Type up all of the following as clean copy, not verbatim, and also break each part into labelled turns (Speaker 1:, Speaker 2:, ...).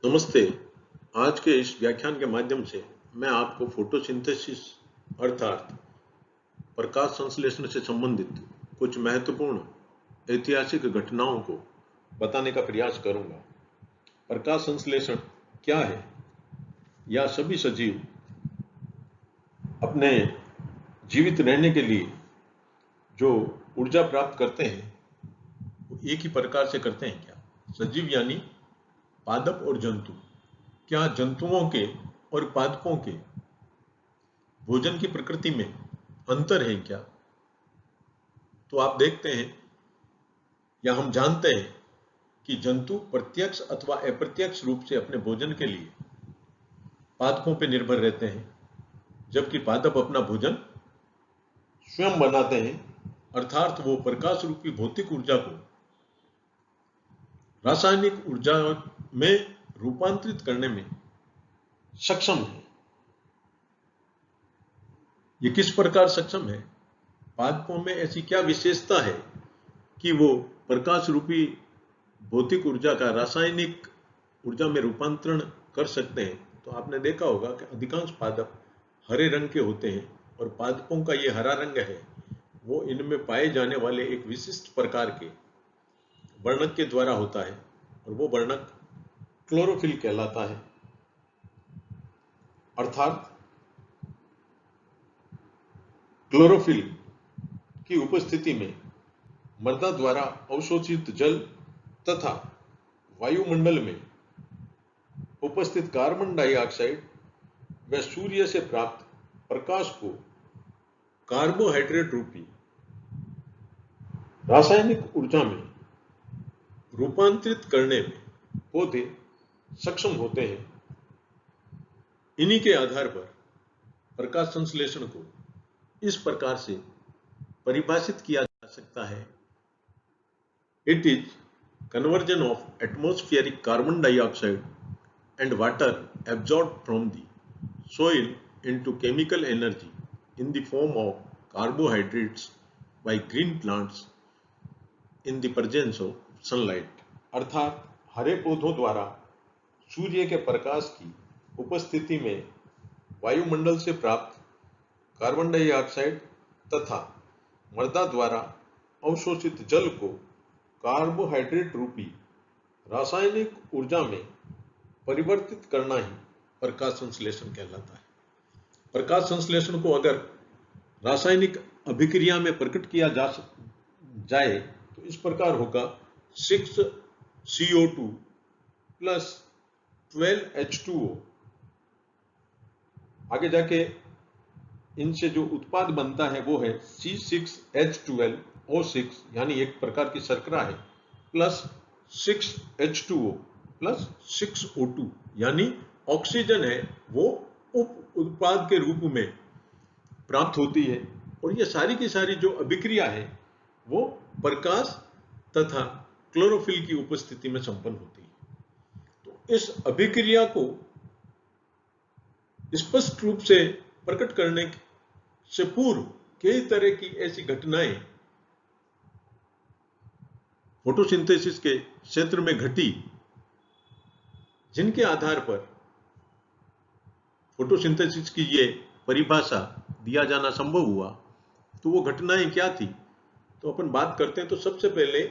Speaker 1: नमस्ते। आज के इस व्याख्यान के माध्यम से मैं आपको फोटोसिंथेसिस अर्थात प्रकाश संश्लेषण से संबंधित कुछ महत्वपूर्ण ऐतिहासिक घटनाओं को बताने का प्रयास करूंगा। प्रकाश संश्लेषण क्या है? या सभी सजीव अपने जीवित रहने के लिए जो ऊर्जा प्राप्त करते हैं वो एक ही प्रकार से करते हैं क्या? सजीव यानी पादप और जंतु। क्या जंतुओं के और पादपों के भोजन की प्रकृति में अंतर है क्या? तो आप देखते हैं या हम जानते हैं कि जंतु प्रत्यक्ष अथवा अप्रत्यक्ष रूप से अपने भोजन के लिए पादपों पर निर्भर रहते हैं, जबकि पादप अपना भोजन स्वयं बनाते हैं, अर्थात वो प्रकाश रूपी भौतिक ऊर्जा को रासायनिक ऊर्जा में रूपांतरित करने में सक्षम है। ये किस प्रकार सक्षम है? पादपों में ऐसी क्या विशेषता है कि वो प्रकाश रूपी भौतिक ऊर्जा का रासायनिक ऊर्जा में रूपांतरण कर सकते हैं? तो आपने देखा होगा कि अधिकांश पादप हरे रंग के होते हैं और पादपों का ये हरा रंग है वो इनमें पाए जाने वाले एक विशिष्ट प्रकार के वर्णक के द्वारा होता है और वो वर्णक क्लोरोफिल कहलाता है। अर्थात क्लोरोफिल की उपस्थिति में मृदा द्वारा अवशोषित जल तथा वायुमंडल में उपस्थित कार्बन डाइऑक्साइड व सूर्य से प्राप्त प्रकाश को कार्बोहाइड्रेट रूपी रासायनिक ऊर्जा में रूपांतरित करने में पौधे सक्षम होते हैं। इन्हीं के आधार पर प्रकाश संश्लेषण को इस प्रकार से परिभाषित किया जा सकता है। It is conversion of atmospheric carbon dioxide and water absorbed from the soil into chemical energy in the form of carbohydrates by green plants in the presence of sunlight। अर्थात हरे पौधों द्वारा सूर्य के प्रकाश की उपस्थिति में वायुमंडल से प्राप्त कार्बन डाइऑक्साइड तथा मृदा द्वारा अवशोषित जल को कार्बोहाइड्रेट रूपी रासायनिक ऊर्जा में परिवर्तित करना ही प्रकाश संश्लेषण कहलाता है। प्रकाश संश्लेषण को अगर रासायनिक अभिक्रिया में प्रकट किया जाए तो इस प्रकार होगा 6CO2 प्लस 12H2O। आगे जाके इनसे जो उत्पाद बनता है वो है C6H12O6 यानी एक प्रकार की शर्करा है, प्लस 6H2O प्लस 6O2 यानी ऑक्सीजन है, वो उप उत्पाद के रूप में प्राप्त होती है। और ये सारी की सारी जो अभिक्रिया है वो प्रकाश तथा क्लोरोफिल की उपस्थिति में संपन्न होती है। तो इस अभिक्रिया को स्पष्ट रूप से प्रकट करने से पूर्व कई तरह की ऐसी घटनाएं फोटोसिंथेसिस के क्षेत्र में घटी जिनके आधार पर फोटोसिंथेसिस की ये परिभाषा दिया जाना संभव हुआ। तो वो घटनाएं क्या थी? तो अपन बात करते हैं तो सबसे पहले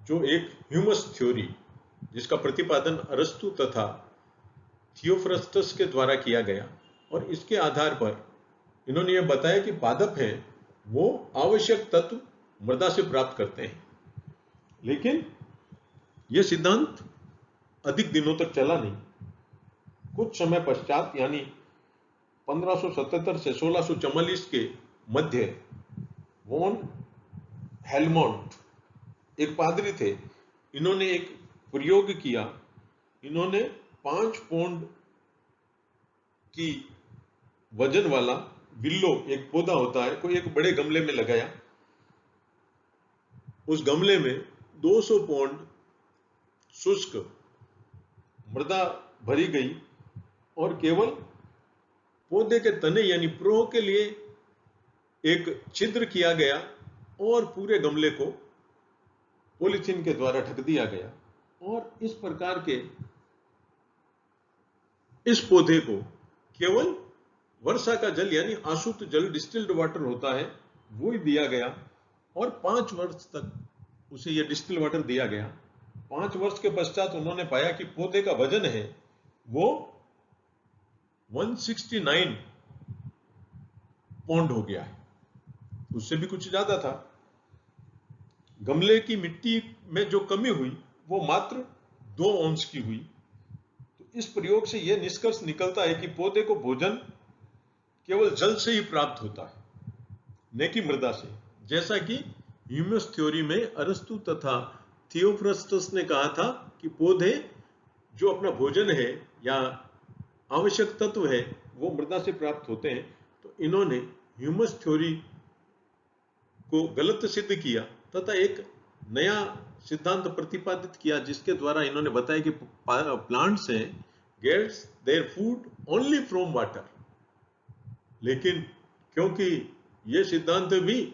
Speaker 1: जो एक ह्यूमस थ्योरी जिसका प्रतिपादन अरस्तु तथा थियोफ्रस्टस के द्वारा किया गया, और इसके आधार पर इन्होंने ये बताया कि पादप हैं वो आवश्यक तत्व मृदा से प्राप्त करते हैं। लेकिन यह सिद्धांत अधिक दिनों तक चला नहीं। कुछ समय पश्चात यानी 1577 से 1644 के मध्य वॉन हेलमोंट एक पादरी थे, इन्होंने एक प्रयोग किया। इन्होंने 5 पौंड की वजन वाला विल्लो, एक पौधा होता है, कोई एक बड़े गमले में लगाया। उस गमले में 200 पौंड शुष्क मृदा भरी गई और केवल पौधे के तने यानी प्रोह के लिए एक छिद्र किया गया और पूरे गमले को पॉलीथीन के द्वारा ढक दिया गया। और इस प्रकार के इस पौधे को केवल वर्षा का जल यानी आशुत जल, डिस्टिल्ड वाटर होता है, वो ही दिया गया और 5 वर्ष तक उसे यह डिस्टिल्ड वाटर दिया गया। 5 वर्ष के पश्चात उन्होंने पाया कि पौधे का वजन है वो 169 पौंड हो गया है, उससे भी कुछ ज्यादा था। गमले की मिट्टी में जो कमी हुई वो मात्र 2 औंस की हुई। तो इस प्रयोग से यह निष्कर्ष निकलता है कि पौधे को भोजन केवल जल से ही प्राप्त होता है, न कि मृदा से। जैसा कि ह्यूमस थ्योरी में अरस्तु तथा थियोफ्रस्टस ने कहा था कि पौधे जो अपना भोजन है या आवश्यक तत्व है वो मृदा से प्राप्त होते हैं। तो इन्होंने ह्यूमस थ्योरी को गलत सिद्ध किया तथा एक नया सिद्धांत प्रतिपादित किया, जिसके द्वारा इन्होंने बताया कि प्लांट्स हैं gets their food only from water. लेकिन क्योंकि यह सिद्धांत भी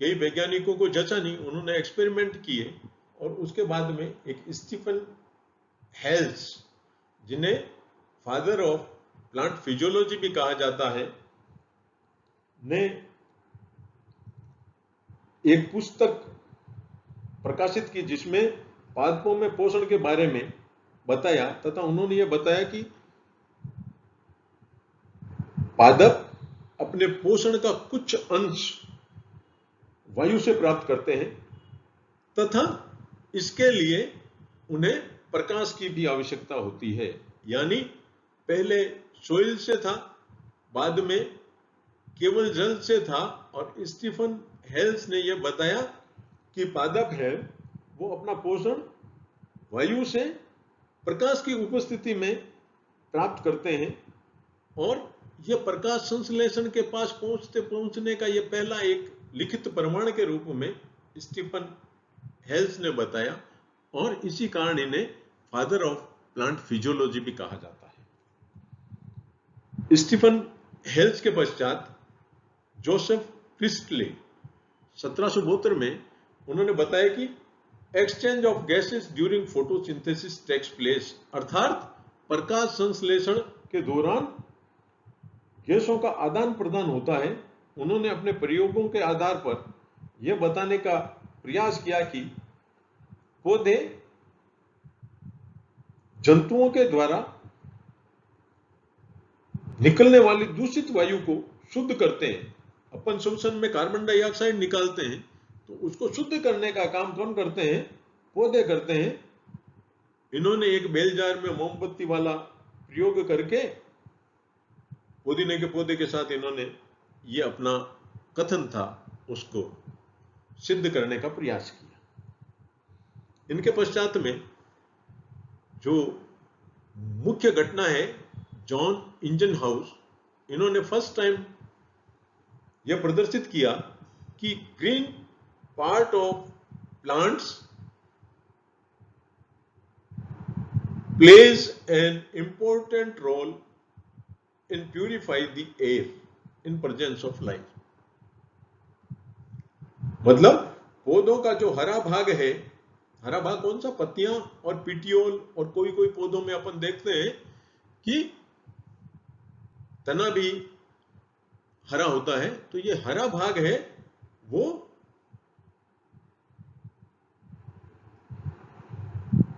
Speaker 1: कई वैज्ञानिकों को जचा नहीं, उन्होंने एक्सपेरिमेंट किए और उसके बाद में एक स्टीफन हेल्स, जिन्हें फादर ऑफ प्लांट फिजियोलॉजी भी कहा जाता है, ने एक पुस्तक प्रकाशित की जिसमें पादपों में पोषण के बारे में बताया तथा उन्होंने यह बताया कि पादप अपने पोषण का कुछ अंश वायु से प्राप्त करते हैं तथा इसके लिए उन्हें प्रकाश की भी आवश्यकता होती है। यानी पहले सोइल से था, बाद में केवल जल से था और स्टीफन हेल्स ने यह बताया कि पादप है वो अपना पोषण वायु से प्रकाश की उपस्थिति में प्राप्त करते हैं और यह प्रकाश संश्लेषण के पास पहुंचने का यह पहला एक लिखित प्रमाण के रूप में स्टीफन हेल्स ने बताया और इसी कारण इन्हें फादर ऑफ प्लांट फिजियोलॉजी भी कहा जाता है। स्टीफन हेल्स के पश्चात जोसेफ प्रिस्टले 1772 में उन्होंने बताया कि exchange of gases during photosynthesis takes place, अर्थात प्रकाश संश्लेषण के दौरान गैसों का आदान प्रदान होता है। उन्होंने अपने प्रयोगों के आधार पर यह बताने का प्रयास किया कि पौधे जंतुओं के द्वारा निकलने वाली दूषित वायु को शुद्ध करते हैं। अपन श्वसन में कार्बन डाइऑक्साइड निकालते हैं तो उसको शुद्ध करने का काम कौन करते हैं? पौधे करते हैं। इन्होंने एक बेल जार में मोमबत्ती वाला प्रयोग करके पुदीने के पौधे के साथ इन्होंने ये अपना कथन था उसको सिद्ध करने का प्रयास किया। इनके पश्चात में जो मुख्य घटना है जॉन इंजनहाउस, इन्होंने फर्स्ट टाइम यह प्रदर्शित किया कि green part of plants plays an important role in purify the air in presence of life। मतलब पौधों का जो हरा भाग है, हरा भाग कौन सा? पत्तियां और पिटियोल, और कोई कोई पौधों में अपन देखते हैं कि तना भी हरा होता है। तो ये हरा भाग है वो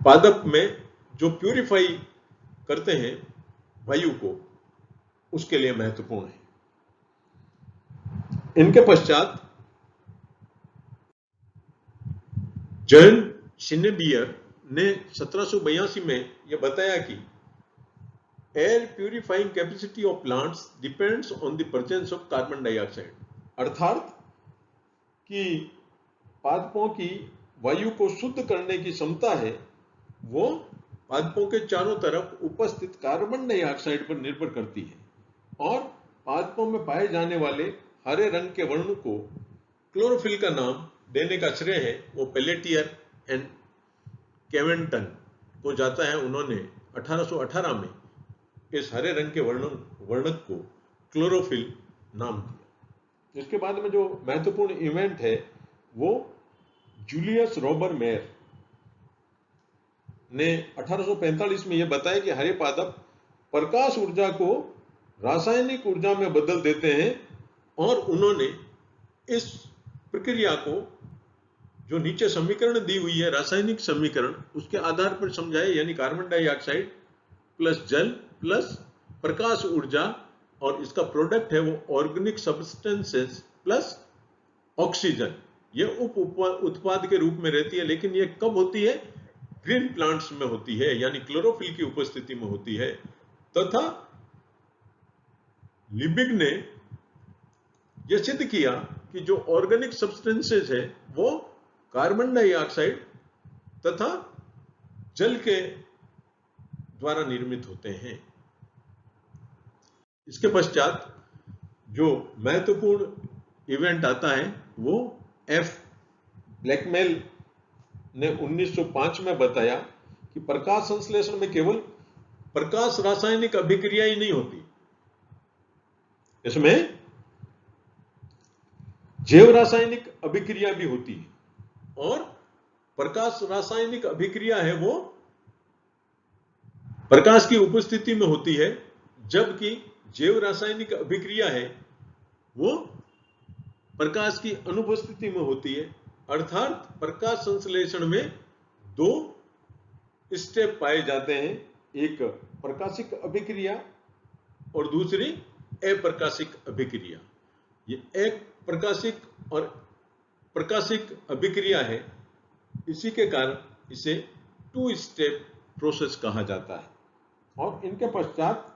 Speaker 1: पादप में जो प्यूरिफाई करते हैं वायु को, उसके लिए महत्वपूर्ण है। इनके पश्चात जॉन शिनेबियर ने 1782 में यह बताया कि air purifying capacity of plants depends on the presence of carbon dioxide, अर्थात कि पादपों की वायु को शुद्ध करने की क्षमता है वो पादपों के चारों तरफ उपस्थित कार्बन डाइऑक्साइड पर निर्भर करती है। और पादपों में पाए जाने वाले हरे रंग के वर्ण को क्लोरोफिल का नाम देने का श्रेय है वो पेलेटियर एंड केवेंटन को जाता है। उन्होंने 1818 में इस हरे रंग के वर्णक को क्लोरोफिल नाम दिया। इसके बाद में जो महत्वपूर्ण इवेंट है वो जूलियस रॉबर मेयर ने 1845 में यह बताया कि हरे पादप प्रकाश ऊर्जा को रासायनिक ऊर्जा में बदल देते हैं और उन्होंने इस प्रक्रिया को जो नीचे समीकरण दी हुई है रासायनिक समीकरण उसके आधार पर समझाए, यानी कार्बन डाइऑक्साइड प्लस जल प्लस प्रकाश ऊर्जा और इसका प्रोडक्ट है वो ऑर्गेनिक सब्सटेंसेस प्लस ऑक्सीजन, ये उप उत्पाद के रूप में रहती है। लेकिन ये कब होती है? ग्रीन प्लांट्स में होती है, यानी क्लोरोफिल की उपस्थिति में होती है। तथा लिबिग ने यह सिद्ध किया कि जो ऑर्गेनिक सब्सटेंसेस है वो कार्बन डाइऑक्साइड तथा जल के द्वारा निर्मित होते हैं। इसके पश्चात जो महत्वपूर्ण इवेंट आता है वो एफ ब्लैकमेल ने 1905 में बताया कि प्रकाश संश्लेषण में केवल प्रकाश रासायनिक अभिक्रिया ही नहीं होती, इसमें जैव रासायनिक अभिक्रिया भी होती है। और प्रकाश रासायनिक अभिक्रिया है वो प्रकाश की उपस्थिति में होती है, जबकि जैव रासायनिक अभिक्रिया है वो प्रकाश की अनुपस्थिति में होती है। अर्थात प्रकाश संश्लेषण में दो स्टेप पाए जाते हैं, एक प्रकाशिक अभिक्रिया और दूसरी अप्रकाशिक अभिक्रिया। ये एक प्रकाशिक और प्रकाशिक अभिक्रिया है, इसी के कारण इसे टू स्टेप प्रोसेस कहा जाता है। और इनके पश्चात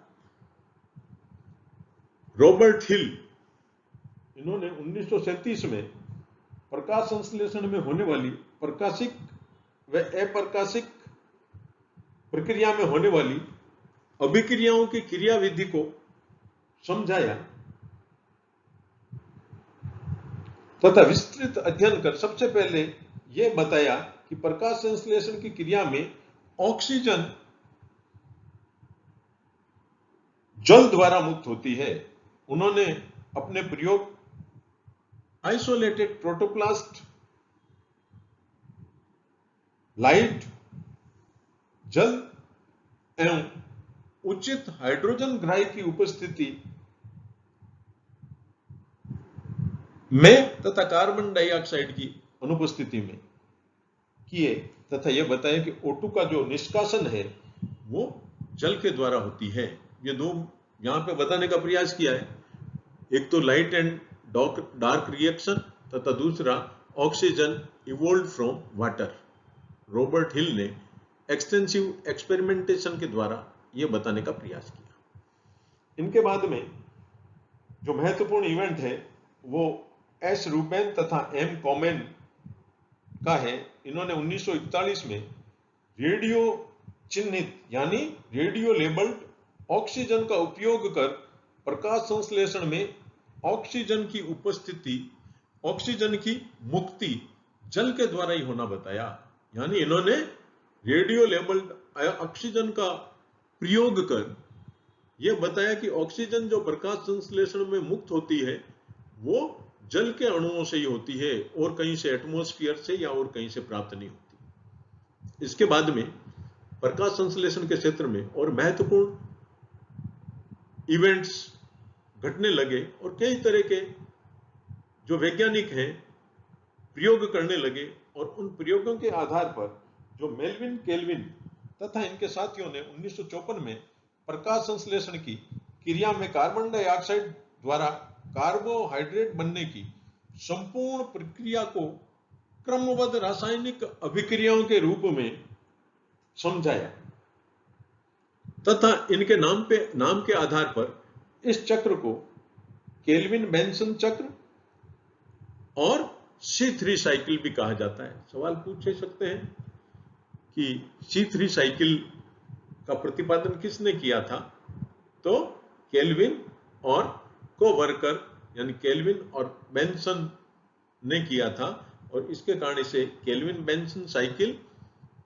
Speaker 1: रॉबर्ट हिल, इन्होंने 1937 में प्रकाश संश्लेषण में होने वाली प्रकाशिक व अप्रकाशिक प्रक्रिया में होने वाली अभिक्रियाओं की क्रियाविधि को समझाया तथा विस्तृत अध्ययन कर सबसे पहले यह बताया कि प्रकाश संश्लेषण की क्रिया में ऑक्सीजन जल द्वारा मुक्त होती है। उन्होंने अपने प्रयोग आइसोलेटेड प्रोटोप्लास्ट, लाइट, जल एवं उचित हाइड्रोजन ग्राही की उपस्थिति में तथा कार्बन डाइऑक्साइड की अनुपस्थिति में किए तथा यह बताया कि O2 का जो निष्कासन है वो जल के द्वारा होती है। ये दो यहां पे बताने का प्रयास किया है, एक तो लाइट एंड डार्क रिएक्शन तथा दूसरा oxygen evolve from water. Robert हिल ने एक्सटेंसिव एक्सपेरिमेंटेशन के द्वारा यह बताने का प्रयास किया। इनके बाद में जो महत्वपूर्ण इवेंट है वो एस रूबेन तथा एम कॉमेन का है। इन्होंने 1941 में रेडियो चिन्हित यानी रेडियो लेबल्ड ऑक्सीजन का उपयोग कर प्रकाश संश्लेषण में ऑक्सीजन की उपस्थिति, ऑक्सीजन की मुक्ति जल के द्वारा ही होना बताया। यानी इन्होंने रेडियो लेबल्ड ऑक्सीजन का प्रयोग कर यह बताया कि ऑक्सीजन जो प्रकाश संश्लेषण में मुक्त होती है वो जल के अणुओं से ही होती है और कहीं से एटमॉस्फेयर से या और कहीं से प्राप्त नहीं होती। इसके बाद में प्रकाश संश्लेषण के क्षेत्र में और महत्वपूर्ण इवेंट्स घटने लगे और कई तरह के जो वैज्ञानिक हैं प्रयोग करने लगे और उन प्रयोगों के आधार पर जो मेल्विन केल्विन तथा इनके साथियों ने 1954 में प्रकाश संश्लेषण की क्रिया में कार्बन डाइऑक्साइड द्वारा कार्बोहाइड्रेट बनने की संपूर्ण प्रक्रिया को क्रमबद्ध रासायनिक अभिक्रियाओं के रूप में समझाया तथा इनके नाम के आधार पर इस चक्र को केल्विन बेंसन चक्र और C3 साइकिल भी कहा जाता है। सवाल पूछ सकते हैं कि C3 साइकिल का प्रतिपादन किसने किया था? तो केल्विन और कोवर्कर यानी केल्विन और बेंसन ने किया था और इसके कारण इसे केल्विन बेंसन साइकिल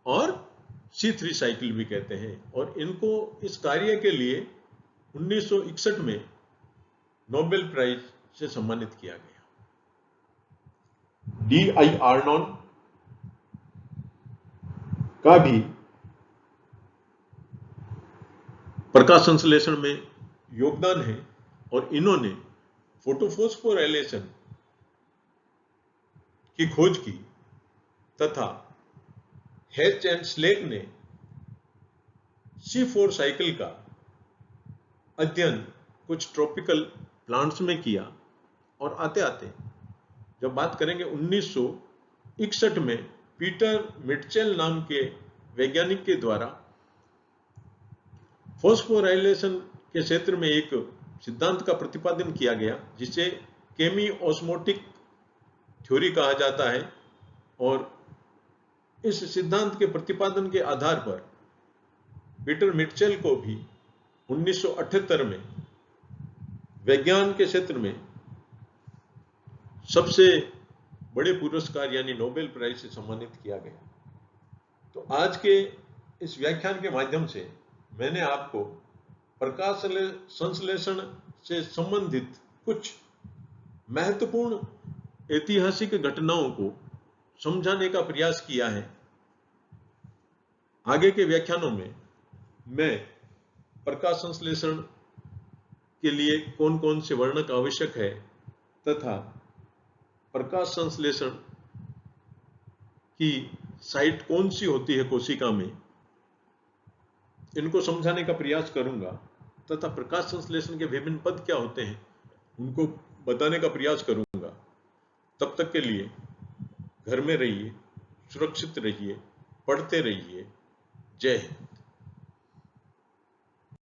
Speaker 1: और C3 साइकिल भी कहते हैं। और इनको इस कार्य के लिए 1961 में नोबेल प्राइज से सम्मानित किया गया। D.I. आर्नोन का भी प्रकाश संश्लेषण में योगदान है और इन्होंने फोटोफॉस्फोराइलेशन की खोज की तथा हेच एंड स्लेक ने C4 साइकिल का अध्ययन कुछ ट्रॉपिकल प्लांट्स में किया और आते आते जब बात करेंगे 1961 में पीटर मिटचेल नाम के वैज्ञानिक के द्वारा फॉस्फोराइलेशन के क्षेत्र में एक सिद्धांत का प्रतिपादन किया गया जिसे केमी ऑस्मोटिक थ्योरी कहा जाता है। और इस सिद्धांत के प्रतिपादन के आधार पर पीटर मिटचेल को भी 1978 में विज्ञान के क्षेत्र में सबसे बड़े पुरस्कार यानी नोबेल प्राइज से सम्मानित किया गया। तो आज के इस व्याख्यान के माध्यम से मैंने आपको प्रकाश संश्लेषण से संबंधित कुछ महत्वपूर्ण ऐतिहासिक घटनाओं को समझाने का प्रयास किया है। आगे के व्याख्यानों में मैं प्रकाश संश्लेषण के लिए कौन कौन से वर्णक आवश्यक है तथा प्रकाश संश्लेषण की साइट कौन सी होती है कोशिका में, इनको समझाने का प्रयास करूंगा तथा प्रकाश संश्लेषण के विभिन्न पद क्या होते हैं उनको बताने का प्रयास करूंगा। तब तक के लिए घर में रहिए, सुरक्षित रहिए, पढ़ते रहिए। जय हिंद।